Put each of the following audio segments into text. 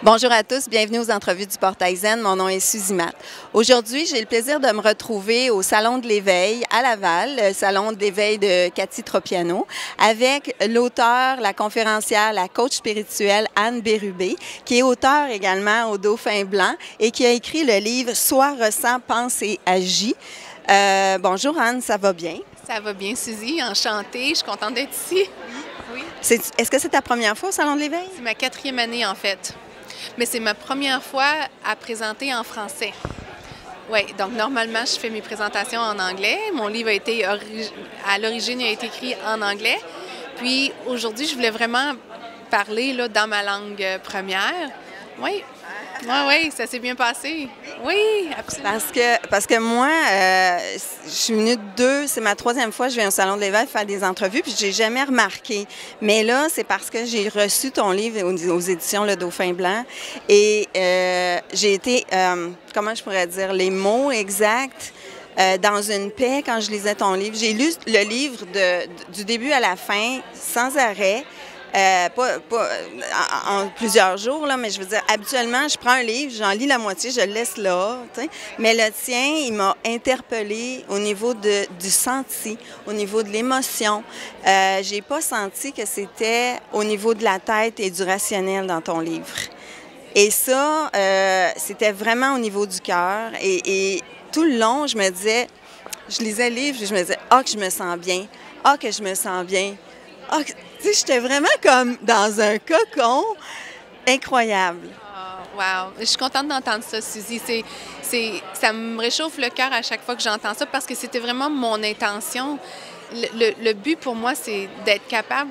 Bonjour à tous, bienvenue aux entrevues du Portail Zen. Mon nom est Suzy Matt. Aujourd'hui, j'ai le plaisir de me retrouver au Salon de l'Éveil à Laval, le Salon de l'Éveil de Cathy Tropiano, avec l'auteur, la conférencière, la coach spirituelle Anne Bérubé, qui est auteure également au Dauphin Blanc et qui a écrit le livre « Sois, ressens, pense et agis ». Bonjour Anne, ça va bien? Ça va bien, Suzy. Enchantée. Je suis contente d'être ici. Oui. Est-ce que c'est ta première fois au Salon de l'Éveil? C'est ma 4e année, en fait. Mais c'est ma première fois à présenter en français. Oui, donc normalement, je fais mes présentations en anglais. Mon livre à l'origine, a été écrit en anglais. Puis aujourd'hui, je voulais vraiment parler là, dans ma langue première. Oui. Oui, ça s'est bien passé. Oui, absolument. Parce que moi, je suis venue c'est ma 3e fois que je viens au Salon de l'Éveil faire des entrevues, puis je n'ai jamais remarqué. Mais là, c'est parce que j'ai reçu ton livre aux éditions Le Dauphin Blanc et j'ai été, comment je pourrais dire, les mots exacts, dans une paix quand je lisais ton livre. J'ai lu le livre du début à la fin, sans arrêt. En plusieurs jours, là, mais je veux dire, habituellement, je prends un livre, j'en lis la moitié, je le laisse là, t'sais. Mais le tien, il m'a interpellée au niveau du senti, au niveau de l'émotion. J'ai pas senti que c'était au niveau de la tête et du rationnel dans ton livre. Et ça, c'était vraiment au niveau du cœur. Et tout le long, je me disais, je lisais le livre, je me disais, ah, que je me sens bien, ah, que je me sens bien. Ah, tu sais, j'étais vraiment comme dans un cocon incroyable. Oh, wow! Je suis contente d'entendre ça, Suzy. Ça me réchauffe le cœur à chaque fois que j'entends ça parce que c'était vraiment mon intention. Le but pour moi, c'est d'être capable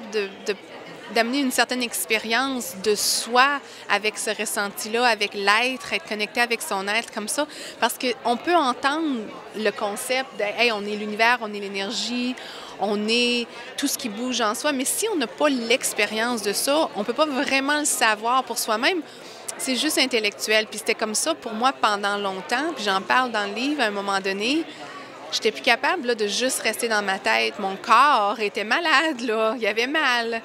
d'amener une certaine expérience de soi avec ce ressenti-là, avec l'être, être connecté avec son être comme ça. Parce qu'on peut entendre le concept de « hey, on est l'univers, on est l'énergie », on est tout ce qui bouge en soi, mais si on n'a pas l'expérience de ça, on ne peut pas vraiment le savoir pour soi-même. C'est juste intellectuel. Puis c'était comme ça pour moi pendant longtemps. Puis j'en parle dans le livre à un moment donné. J'étais plus capable là, de juste rester dans ma tête. Mon corps était malade, là. Il y avait mal.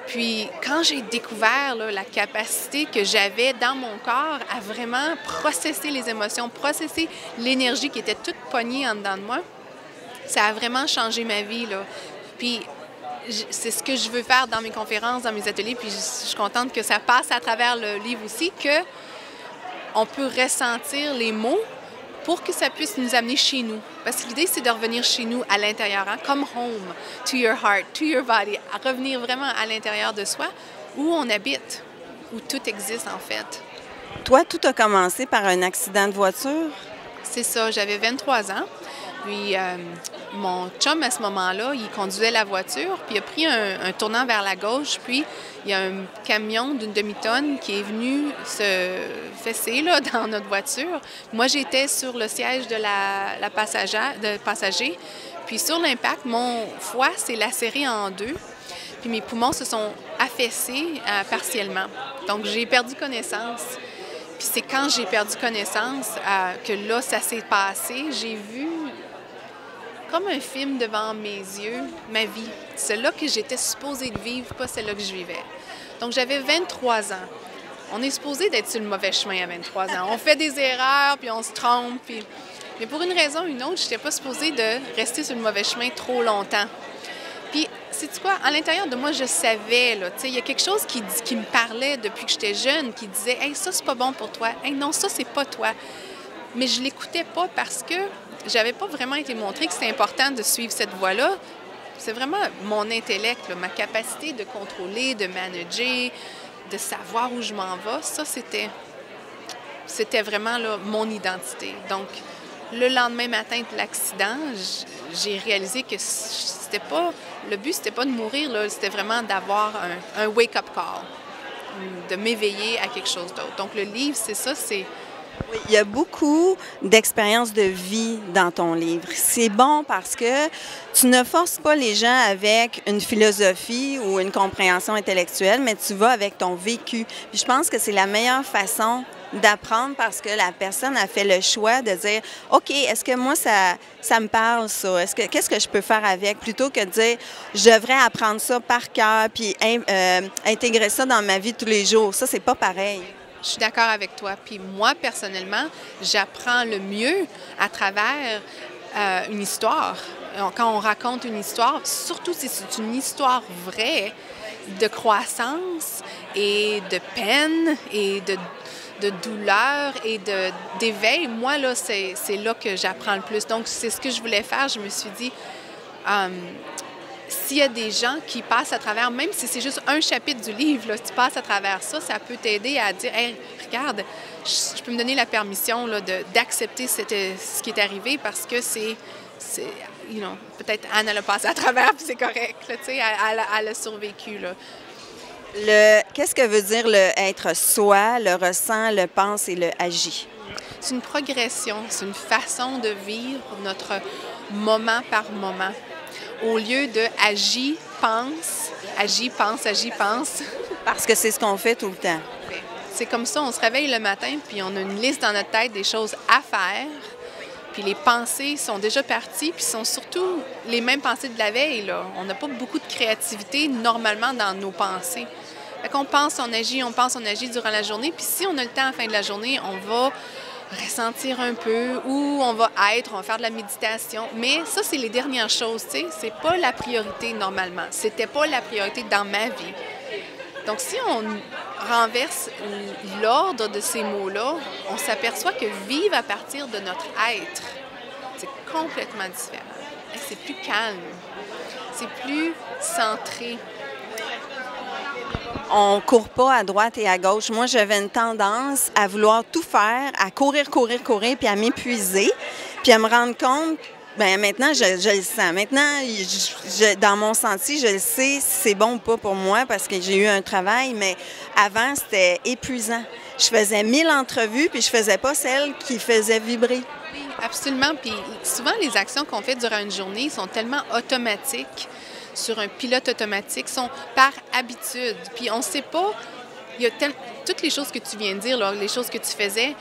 Puis quand j'ai découvert là, la capacité que j'avais dans mon corps à vraiment processer les émotions, processer l'énergie qui était toute pognée en dedans de moi, ça a vraiment changé ma vie, là. Puis c'est ce que je veux faire dans mes conférences, dans mes ateliers, puis je suis contente que ça passe à travers le livre aussi, qu'on peut ressentir les mots pour que ça puisse nous amener chez nous. Parce que l'idée, c'est de revenir chez nous, à l'intérieur, hein, comme home, to your heart, to your body, à revenir vraiment à l'intérieur de soi, où on habite, où tout existe, en fait. Toi, tout a commencé par un accident de voiture? C'est ça, j'avais 23 ans. Puis mon chum, à ce moment-là, il conduisait la voiture, puis il a pris un tournant vers la gauche, puis il y a un camion d'une demi-tonne qui est venu se fesser là, dans notre voiture. Moi, j'étais sur le siège de passager, puis sur l'impact, mon foie s'est lacéré en deux, puis mes poumons se sont affaissés partiellement. Donc, j'ai perdu connaissance. Puis c'est quand j'ai perdu connaissance que là, ça s'est passé. J'ai vu comme un film devant mes yeux, ma vie. Celle-là que j'étais supposée de vivre, pas celle-là que je vivais. Donc, j'avais 23 ans. On est supposé d'être sur le mauvais chemin à 23 ans. On fait des erreurs, puis on se trompe. Mais pour une raison ou une autre, je n'étais pas supposée de rester sur le mauvais chemin trop longtemps. Puis, sais-tu quoi? À l'intérieur de moi, je savais, là, tu sais, il y a quelque chose qui me parlait depuis que j'étais jeune, qui disait « Hey, ça, c'est pas bon pour toi. Hey, non, ça, c'est pas toi. » Mais je l'écoutais pas parce que j'avais pas vraiment été montré que c'était important de suivre cette voie-là. C'est vraiment mon intellect, là, ma capacité de contrôler, de manager, de savoir où je m'en vais. Ça, c'était vraiment là, mon identité. Donc, le lendemain matin de l'accident, j'ai réalisé que c'était pas le but, c'était pas de mourir, là, c'était vraiment d'avoir un wake-up call, de m'éveiller à quelque chose d'autre. Donc, le livre, c'est ça, c'est... Oui, il y a beaucoup d'expériences de vie dans ton livre. C'est bon parce que tu ne forces pas les gens avec une philosophie ou une compréhension intellectuelle, mais tu vas avec ton vécu. Puis je pense que c'est la meilleure façon d'apprendre parce que la personne a fait le choix de dire « OK, est-ce que moi, ça me parle, ça? Qu'est-ce que je peux faire avec? » Plutôt que de dire « Je devrais apprendre ça par cœur puis intégrer ça dans ma vie tous les jours. » Ça, c'est pas pareil. Je suis d'accord avec toi. Puis moi, personnellement, j'apprends le mieux à travers une histoire. Quand on raconte une histoire, surtout si c'est une histoire vraie de croissance et de peine et de douleur et d'éveil, moi, là, c'est là que j'apprends le plus. Donc, c'est ce que je voulais faire. Je me suis dit, s'il y a des gens qui passent à travers, même si c'est juste un chapitre du livre, là, si tu passes à travers ça, ça peut t'aider à dire, hey, regarde, je peux me donner la permission là, d'accepter ce qui est arrivé parce que c'est peut-être Anne, elle a passé à travers, puis c'est correct, là, tu sais, elle a survécu, là. Qu'est-ce que veut dire le être soi, le ressent, le pense et le agit? C'est une progression, c'est une façon de vivre notre moment par moment. Au lieu de agis, pense, agis, pense, agis, pense. Parce que c'est ce qu'on fait tout le temps. C'est comme ça, on se réveille le matin, puis on a une liste dans notre tête des choses à faire. Puis les pensées sont déjà parties, puis sont surtout les mêmes pensées de la veille, là. On n'a pas beaucoup de créativité normalement dans nos pensées. Fait qu'on pense, on agit durant la journée, puis si on a le temps à la fin de la journée, on va ressentir un peu, ou on va faire de la méditation. Mais ça, c'est les dernières choses, tu sais. C'est pas la priorité normalement. C'était pas la priorité dans ma vie. Donc, si on renverse l'ordre de ces mots-là, on s'aperçoit que vivre à partir de notre être, c'est complètement différent. C'est plus calme, c'est plus centré. On court pas à droite et à gauche. Moi, j'avais une tendance à vouloir tout faire, à courir, puis à m'épuiser, puis à me rendre compte. Bien, maintenant, je le sens. Maintenant, dans mon senti, je le sais si c'est bon ou pas pour moi parce que j'ai eu un travail, mais avant, c'était épuisant. Je faisais 1000 entrevues, puis je faisais pas celles qui faisaient vibrer. Oui, absolument. Puis souvent, les actions qu'on fait durant une journée sont tellement automatiques, sur un pilote automatique, sont par habitude. Puis on ne sait pas, toutes les choses que tu viens de dire, là, les choses que tu faisais,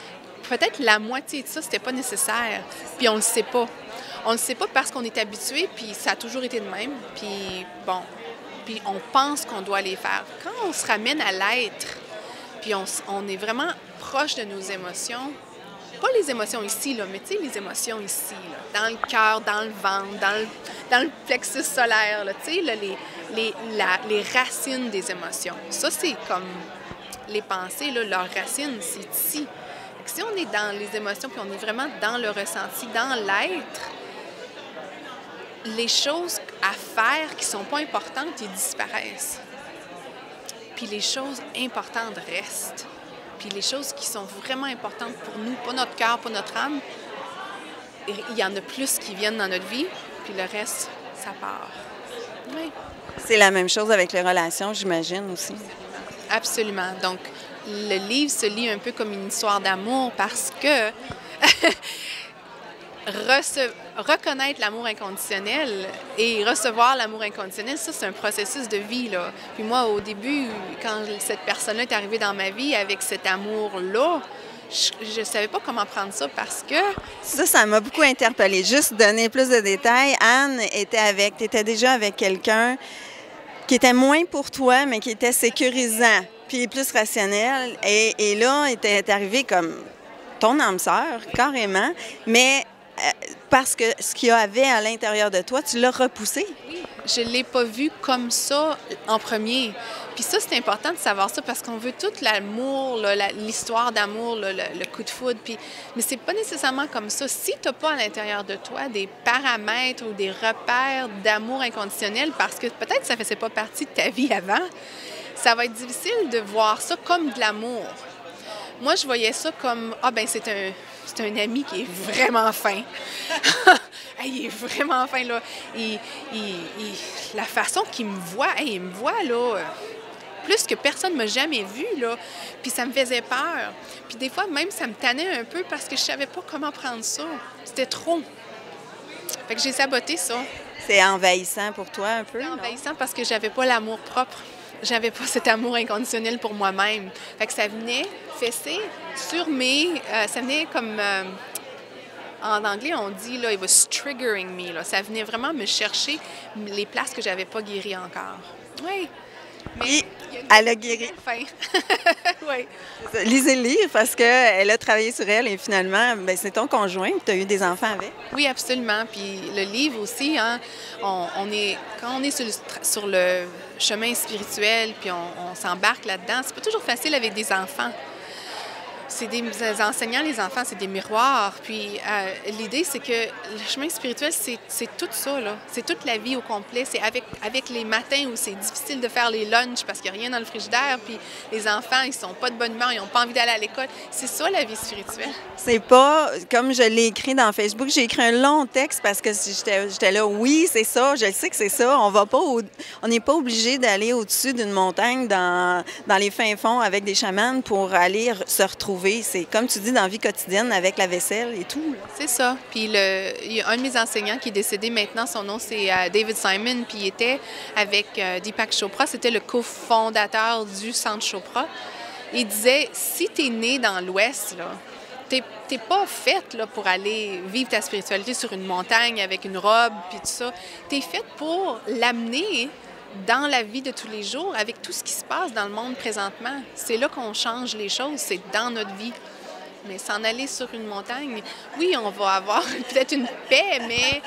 peut-être la moitié de ça, c'était pas nécessaire. Puis on le sait pas. On le sait pas parce qu'on est habitué, puis ça a toujours été de même. Puis bon, puis on pense qu'on doit les faire. Quand on se ramène à l'être, puis on est vraiment proche de nos émotions, pas les émotions ici, là, mais tu sais, les émotions ici, là, dans le cœur, dans le ventre, dans le plexus solaire, là, tu sais, là, les racines des émotions. Ça, c'est comme les pensées, là, leurs racines, c'est ici. Si on est dans les émotions, puis on est vraiment dans le ressenti, dans l'être, les choses à faire qui ne sont pas importantes, ils disparaissent. Puis les choses importantes restent. Puis les choses qui sont vraiment importantes pour nous, pas notre cœur, pas notre âme, il y en a plus qui viennent dans notre vie, puis le reste, ça part. Oui. C'est la même chose avec les relations, j'imagine aussi. Absolument. Donc, le livre se lit un peu comme une histoire d'amour parce que reconnaître l'amour inconditionnel et recevoir l'amour inconditionnel, ça, c'est un processus de vie, là. Puis moi, au début, quand cette personne-là est arrivée dans ma vie avec cet amour-là, je ne savais pas comment prendre ça parce que... Ça m'a beaucoup interpellée. Juste donner plus de détails, Anne t'étais déjà avec quelqu'un qui était moins pour toi, mais qui était sécurisant, puis plus rationnel. Et là, t'es arrivé comme ton âme sœur, carrément, mais parce que ce qu'il y avait à l'intérieur de toi, tu l'as repoussé. Oui, je ne l'ai pas vu comme ça en premier. Puis ça, c'est important de savoir ça parce qu'on veut tout l'amour, l'histoire d'amour, le coup de foudre. Mais c'est pas nécessairement comme ça. Si tu n'as pas à l'intérieur de toi des paramètres ou des repères d'amour inconditionnel, parce que peut-être que ça ne faisait pas partie de ta vie avant, ça va être difficile de voir ça comme de l'amour. Moi, je voyais ça comme, c'est un ami qui est vraiment fin. Il est vraiment fin, là. La façon qu'il me voit, il me voit, là, plus que personne ne m'a jamais vu, là. Puis ça me faisait peur. Puis des fois, même, ça me tannait un peu parce que je savais pas comment prendre ça. C'était trop. Fait que j'ai saboté ça. C'est envahissant pour toi, un peu? C'est envahissant parce que j'avais pas l'amour propre. J'avais pas cet amour inconditionnel pour moi-même. Fait que ça venait fesser sur ça venait comme... en anglais, on dit, là, it was triggering me. Là. Ça venait vraiment me chercher les places que j'avais pas guéries encore. Oui. Et elle a guéri. Fin. Oui. Lisez le livre parce qu'elle a travaillé sur elle et finalement, ben, c'est ton conjoint, tu as eu des enfants avec. Oui, absolument. Puis le livre aussi, hein, quand on est sur le chemin spirituel, puis on s'embarque là-dedans, c'est pas toujours facile avec des enfants. C'est des enseignants, les enfants, c'est des miroirs. Puis l'idée, c'est que le chemin spirituel, c'est tout ça, là. C'est toute la vie au complet. C'est avec les matins où c'est difficile de faire les lunchs parce qu'il n'y a rien dans le frigidaire, puis les enfants, ils sont pas de bonne humeur, ils n'ont pas envie d'aller à l'école. C'est ça, la vie spirituelle. C'est pas, comme je l'ai écrit dans Facebook, j'ai écrit un long texte parce que j'étais là, oui, c'est ça, je sais que c'est ça. On n'est pas obligé d'aller au-dessus d'une montagne dans les fins fonds avec des chamans pour aller se retrouver. C'est comme tu dis, dans la vie quotidienne avec la vaisselle et tout. C'est ça. Puis il y a un de mes enseignants qui est décédé maintenant, son nom c'est David Simon, puis il était avec Deepak Chopra, c'était le cofondateur du Centre Chopra. Il disait, si tu es né dans l'Ouest, là, t'es pas faite là, pour aller vivre ta spiritualité sur une montagne avec une robe puis tout ça. T'es faite pour l'amener dans la vie de tous les jours, avec tout ce qui se passe dans le monde présentement. C'est là qu'on change les choses, c'est dans notre vie. Mais s'en aller sur une montagne, oui, on va avoir peut-être une paix, mais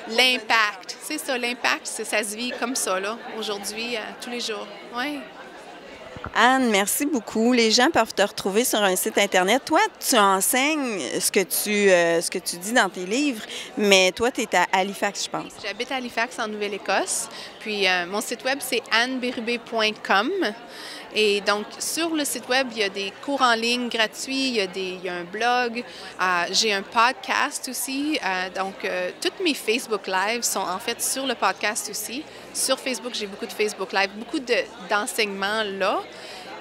l'impact, c'est ça, l'impact, ça se vit comme ça, là, aujourd'hui, tous les jours. Oui. Anne, merci beaucoup. Les gens peuvent te retrouver sur un site Internet. Toi, tu enseignes ce que tu dis dans tes livres, mais toi, tu es à Halifax, je pense. J'habite à Halifax, en Nouvelle-Écosse. Puis mon site web, c'est annebérubé.com. Et donc, sur le site web, il y a des cours en ligne gratuits, il y a un blog, j'ai un podcast aussi. Donc, toutes mes Facebook Live sont en fait sur le podcast aussi. Sur Facebook, j'ai beaucoup de Facebook Live, beaucoup d'enseignements là.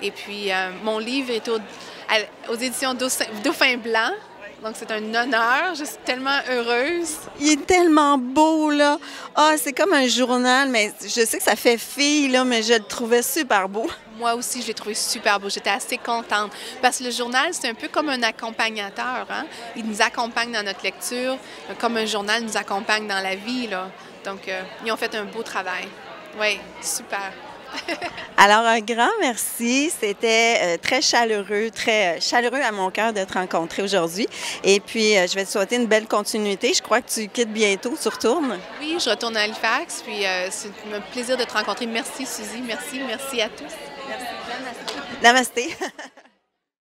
Et puis, mon livre est aux éditions Dauphin Blanc. Donc, c'est un honneur. Je suis tellement heureuse. Il est tellement beau, là. Ah, c'est comme un journal, mais je sais que ça fait fille, là, mais je le trouvais super beau. Moi aussi, je l'ai trouvé super beau. J'étais assez contente. Parce que le journal, c'est un peu comme un accompagnateur. Hein? Il nous accompagne dans notre lecture, comme un journal nous accompagne dans la vie, là. Donc, ils ont fait un beau travail. Oui, super. Alors, un grand merci. C'était très chaleureux à mon cœur de te rencontrer aujourd'hui. Et puis, je vais te souhaiter une belle continuité. Je crois que tu quittes bientôt. Tu retournes? Oui, je retourne à Halifax. Puis, c'est un plaisir de te rencontrer. Merci, Suzy. Merci à tous. Merci. Namasté. Namasté.